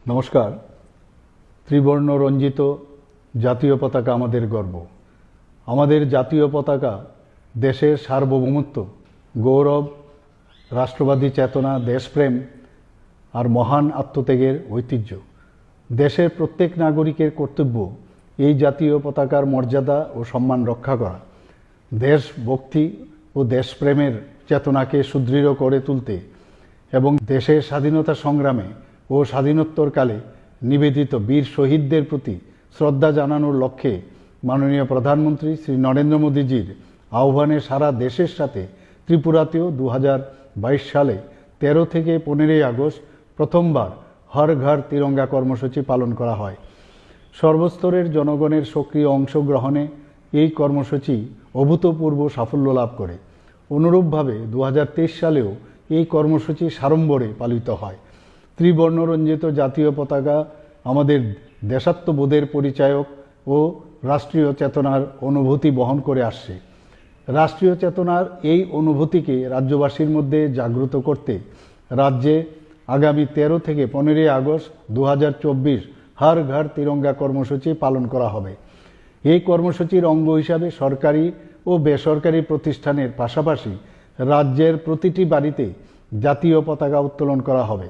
নমস্কার। ত্রিবর্ণ রঞ্জিত জাতীয় পতাকা আমাদের গর্ব। আমাদের জাতীয় পতাকা দেশের সার্বভৌমত্ব, গৌরব, রাষ্ট্রবাদী চেতনা, দেশপ্রেম আর মহান আত্মত্যাগের ঐতিহ্য। দেশের প্রত্যেক নাগরিকের কর্তব্য এই জাতীয় পতাকার মর্যাদা ও সম্মান রক্ষা করা, দেশভক্তি ও দেশপ্রেমের চেতনাকে সুদৃঢ় করে তুলতে এবং দেশের স্বাধীনতা সংগ্রামে ও স্বাধীনোত্তরকালে নিবেদিত বীর শহীদদের প্রতি শ্রদ্ধা জানানোর লক্ষ্যে মাননীয় প্রধানমন্ত্রী শ্রী নরেন্দ্র মোদীজির আহ্বানে সারা দেশের সাথে ত্রিপুরাতেও 2022 সালে 13 থেকে 15 আগস্ট প্রথমবার হর ঘর তিরঙ্গা কর্মসূচি পালন করা হয়। সর্বস্তরের জনগণের সক্রিয় অংশগ্রহণে এই কর্মসূচি অভূতপূর্ব সাফল্য লাভ করে। অনুরূপভাবে 2023 সালেও এই কর্মসূচি সাড়ম্বরে পালিত হয়। ত্রিবর্ণরঞ্জিত জাতীয় পতাকা আমাদের দেশাত্মবোধের পরিচায়ক ও রাষ্ট্রীয় চেতনার অনুভূতি বহন করে আসছে। রাষ্ট্রীয় চেতনার এই অনুভূতিকে রাজ্যবাসীর মধ্যে জাগ্রত করতে রাজ্যে আগামী 13 থেকে 15 আগস্ট 2024 হর ঘর তিরঙ্গা কর্মসূচি পালন করা হবে। এই কর্মসূচির অঙ্গ হিসাবে সরকারি ও বেসরকারি প্রতিষ্ঠানের পাশাপাশি রাজ্যের প্রতিটি বাড়িতে জাতীয় পতাকা উত্তোলন করা হবে।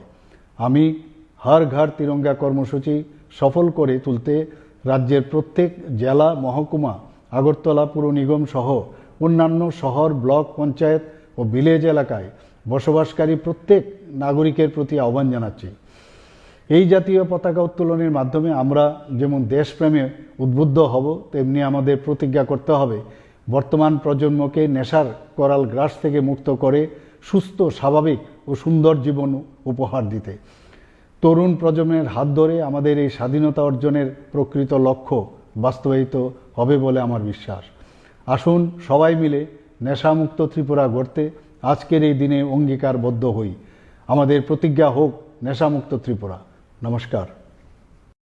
আমি হর ঘর তিরঙ্গা কর্মসূচি সফল করে তুলতে রাজ্যের প্রত্যেক জেলা, মহকুমা, আগরতলা পুর নিগম সহ অন্যান্য শহর, ব্লক, পঞ্চায়েত ও ভিলেজ এলাকায় বসবাসকারী প্রত্যেক নাগরিকের প্রতি আহ্বান জানাচ্ছি। এই জাতীয় পতাকা উত্তোলনের মাধ্যমে আমরা যেমন দেশপ্রেমে উদ্বুদ্ধ হব, তেমনি আমাদের প্রতিজ্ঞা করতে হবে বর্তমান প্রজন্মকে নেশার করাল গ্রাস থেকে মুক্ত করে সুস্থ, স্বাভাবিক ও সুন্দর জীবন উপহার দিতে। তরুণ প্রজন্মের হাত ধরে আমাদের এই স্বাধীনতা অর্জনের প্রকৃত লক্ষ্য বাস্তবায়িত হবে বলে আমার বিশ্বাস। আসুন সবাই মিলে নেশামুক্ত ত্রিপুরা গড়তে আজকের এই দিনে অঙ্গীকারবদ্ধ হই। আমাদের প্রতিজ্ঞা হোক নেশামুক্ত ত্রিপুরা। নমস্কার।